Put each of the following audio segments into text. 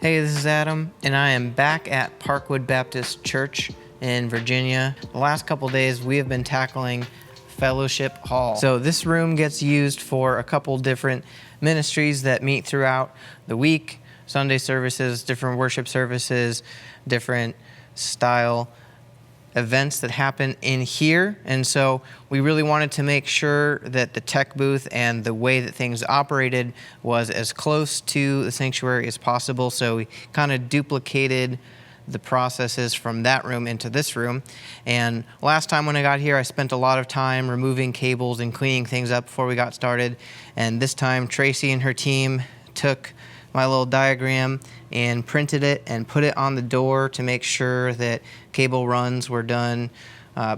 Hey, this is Adam, and I am back at Parkwood Baptist Church in Virginia. The last couple days, we have been tackling Fellowship Hall. So this room gets used for a couple different ministries that meet throughout the week, Sunday services, different worship services, different style events that happen in here. And so we really wanted to make sure that the tech booth and the way that things operated was as close to the sanctuary as possible. So we kind of duplicated the processes from that room into this room. And last time when I got here, I spent a lot of time removing cables and cleaning things up before we got started. And this time, Tracy and her team took my little diagram and printed it and put it on the door to make sure that cable runs were done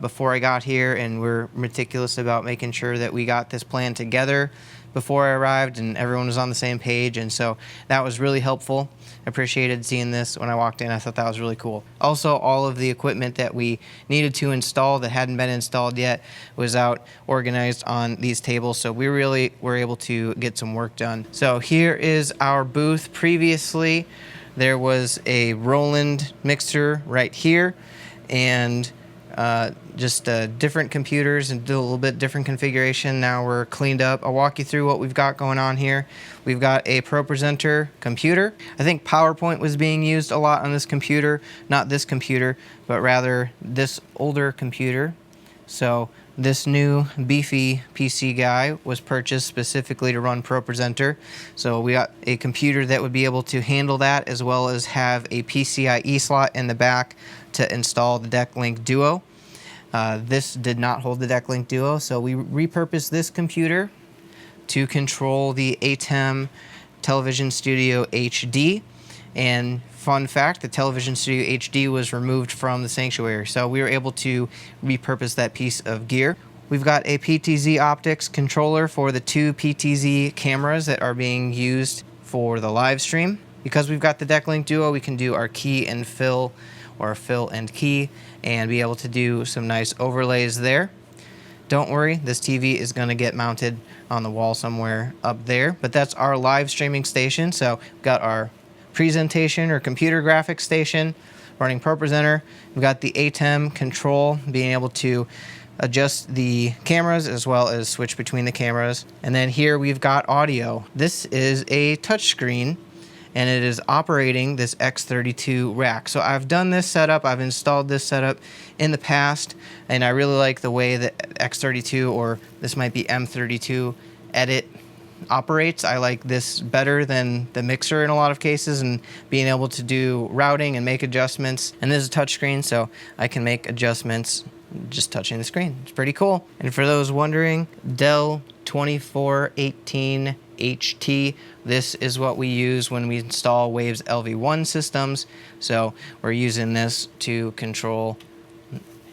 before I got here, and we're meticulous about making sure that we got this plan together before I arrived and everyone was on the same page, and so that was really helpful. I appreciated seeing this when I walked in. I thought that was really cool. Also, all of the equipment that we needed to install that hadn't been installed yet was out organized on these tables, so we really were able to get some work done. So here is our booth. Previously, there was a Roland mixer right here, and just different computers and do a little bit different configuration. Now we're cleaned up. I'll walk you through what we've got going on here. We've got a ProPresenter computer. I think PowerPoint was being used a lot on this computer, not this computer, but rather this older computer. So this new beefy PC guy was purchased specifically to run ProPresenter. So we got a computer that would be able to handle that, as well as have a PCIe slot in the back to install the DeckLink Duo. This did not hold the DeckLink Duo, so we repurposed this computer to control the ATEM Television Studio HD. And fun fact, the Television Studio HD was removed from the sanctuary, so we were able to repurpose that piece of gear. We've got a PTZ Optics controller for the two PTZ cameras that are being used for the live stream. Because we've got the DeckLink Duo, we can do our key and fill, or fill and key, and be able to do some nice overlays there. Don't worry, this TV is going to get mounted on the wall somewhere up there, but that's our live streaming station. So we've got our presentation or computer graphics station running ProPresenter. We've got the ATEM control, being able to adjust the cameras as well as switch between the cameras. And then here we've got audio. This is a touchscreen, and it is operating this X32 rack. So I've done this setup, I've installed this setup in the past, and I really like the way that X32, or this might be M32 edit, operates. I like this better than the mixer in a lot of cases, and being able to do routing and make adjustments. And this is a touchscreen, so I can make adjustments just touching the screen. It's pretty cool. And for those wondering, Dell 2418 HT. This is what we use when we install Waves LV1 systems. So we're using this to control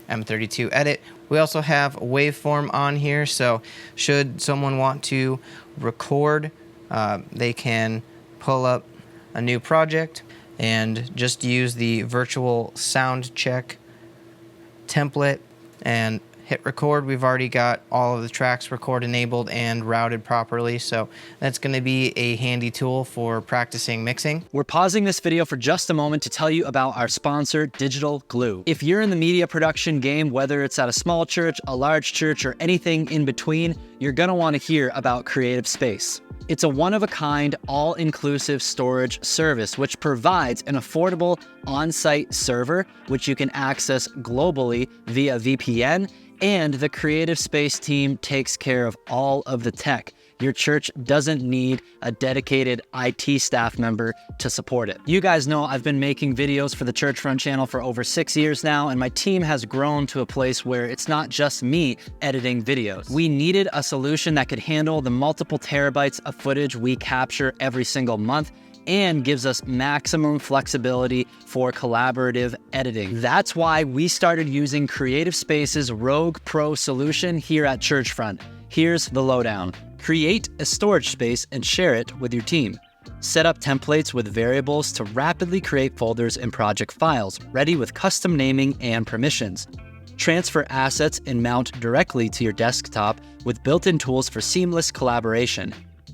M32 edit. We also have waveform on here, so should someone want to record, they can pull up a new project and just use the virtual sound check template and hit record. We've already got all of the tracks record enabled and routed properly, so that's going to be a handy tool for practicing mixing. We're pausing this video for just a moment to tell you about our sponsor, Digital Glue. If you're in the media production game, whether it's at a small church, a large church, or anything in between, you're going to want to hear about Creative Space. It's a one-of-a-kind, all-inclusive storage service which provides an affordable on-site server which you can access globally via VPN, and the Creative Space team takes care of all of the tech. Your church doesn't need a dedicated IT staff member to support it. You guys know I've been making videos for the Churchfront channel for over 6 years now, and my team has grown to a place where it's not just me editing videos. We needed a solution that could handle the multiple terabytes of footage we capture every single month and gives us maximum flexibility for collaborative editing. That's why we started using Creative Space's Rogue Pro solution here at Churchfront. Here's the lowdown. Create a storage space and share it with your team. Set up templates with variables to rapidly create folders and project files, ready with custom naming and permissions. Transfer assets and mount directly to your desktop with built-in tools for seamless collaboration.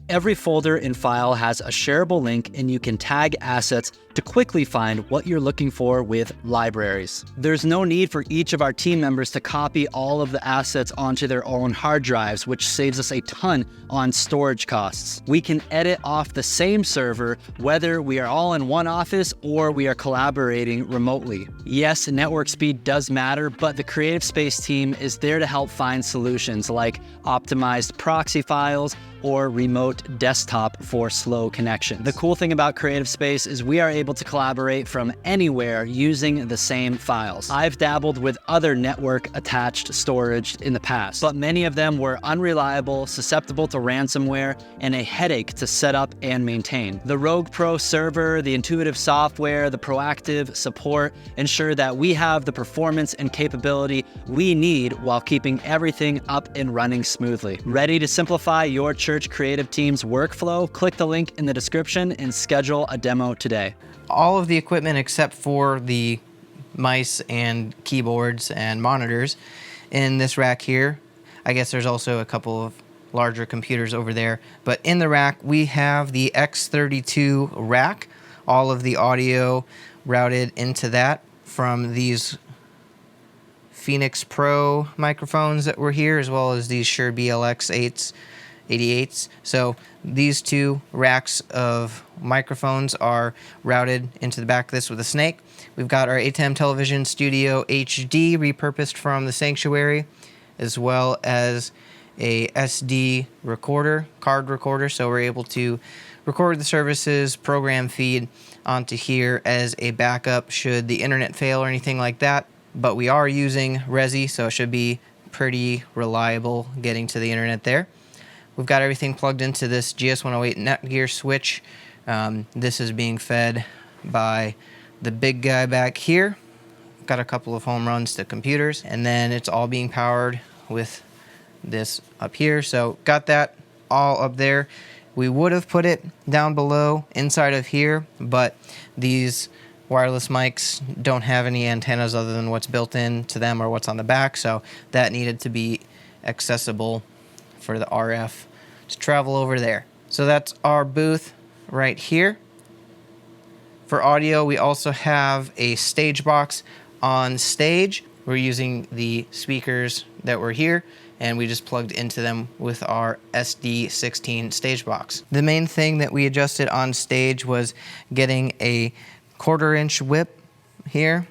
Every folder and file has a shareable link, and you can tag assets to quickly find what you're looking for with libraries. There's no need for each of our team members to copy all of the assets onto their own hard drives, which saves us a ton on storage costs. We can edit off the same server, whether we are all in one office or we are collaborating remotely. Yes, network speed does matter, but the Creative Space team is there to help find solutions like optimized proxy files or remote desktop for slow connections. The cool thing about Creative Space is we are able to collaborate from anywhere using the same files. I've dabbled with other network attached storage in the past, but many of them were unreliable, susceptible to ransomware, and a headache to set up and maintain. The Rogue Pro server, the intuitive software, the proactive support ensure that we have the performance and capability we need while keeping everything up and running smoothly. Ready to simplify your church creative team's workflow? Click the link in the description and schedule a demo today. All of the equipment except for the mice and keyboards and monitors in this rack here. I guess there's also a couple of larger computers over there, but in the rack we have the X32 rack, all of the audio routed into that from these Phoenix Pro microphones that were here, as well as these Shure BLX 88s. So these two racks of microphones are routed into the back of this with a snake. We've got our ATEM Television Studio HD repurposed from the Sanctuary, as well as a SD recorder, card recorder, so we're able to record the services, program feed onto here as a backup should the internet fail or anything like that. But we are using Resi, so it should be pretty reliable getting to the internet there. We've got everything plugged into this GS108 Netgear switch. This is being fed by the big guy back here. Got a couple of home runs to computers, and then it's all being powered with this up here. So got that all up there. We would have put it down below inside of here, but these wireless mics don't have any antennas other than what's built into them or what's on the back, so that needed to be accessible for the RF to travel over there. So that's our booth right here. For audio, we also have a stage box on stage. We're using the speakers that were here, and we just plugged into them with our SD16 stage box. The main thing that we adjusted on stage was getting a 1/4-inch whip here,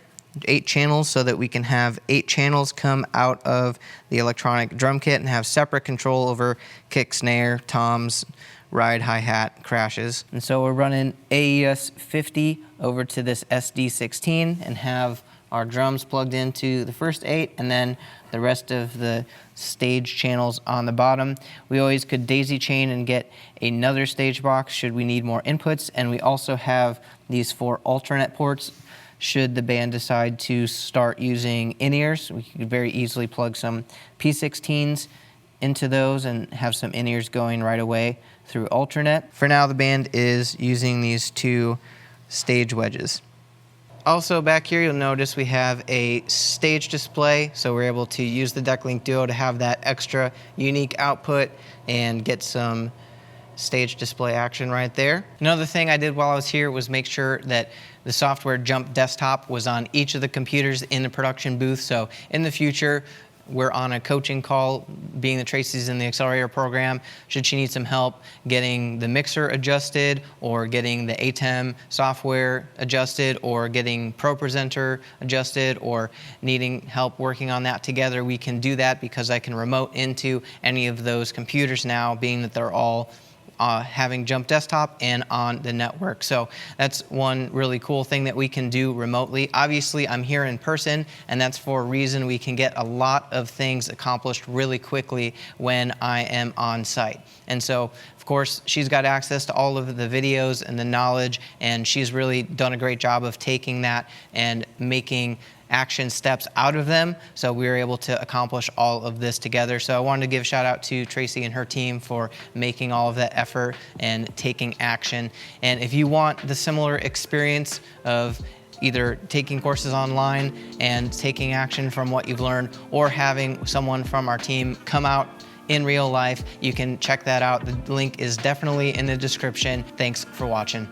8 channels, so that we can have 8 channels come out of the electronic drum kit and have separate control over kick, snare, toms, ride, hi-hat, crashes. And so we're running AES 50 over to this SD16 and have our drums plugged into the first 8 and then the rest of the stage channels on the bottom. We always could daisy chain and get another stage box should we need more inputs, and we also have these 4 alternate ports should the band decide to start using in-ears. We could very easily plug some P16s into those and have some in-ears going right away through alternate. For now, the band is using these 2 stage wedges. Also back here, you'll notice we have a stage display, so we're able to use the DeckLink Duo to have that extra unique output and get some stage display action right there. Another thing I did while I was here was make sure that the software Jump Desktop was on each of the computers in the production booth, so in the future, we're on a coaching call, being that Tracy's in the accelerator program, should she need some help getting the mixer adjusted or getting the ATEM software adjusted or getting ProPresenter adjusted or needing help working on that together, we can do that because I can remote into any of those computers now, being that they're all having Jump Desktop and on the network. So that's one really cool thing that we can do remotely. Obviously, I'm here in person, and that's for a reason. We can get a lot of things accomplished really quickly when I am on site. And so, of course, she's got access to all of the videos and the knowledge, and she's really done a great job of taking that and making action steps out of them, so we were able to accomplish all of this together. So I wanted to give a shout out to Tracy and her team for making all of that effort and taking action. And if you want the similar experience of either taking courses online and taking action from what you've learned, or having someone from our team come out in real life. You can check that out. The link is definitely in the description. Thanks for watching.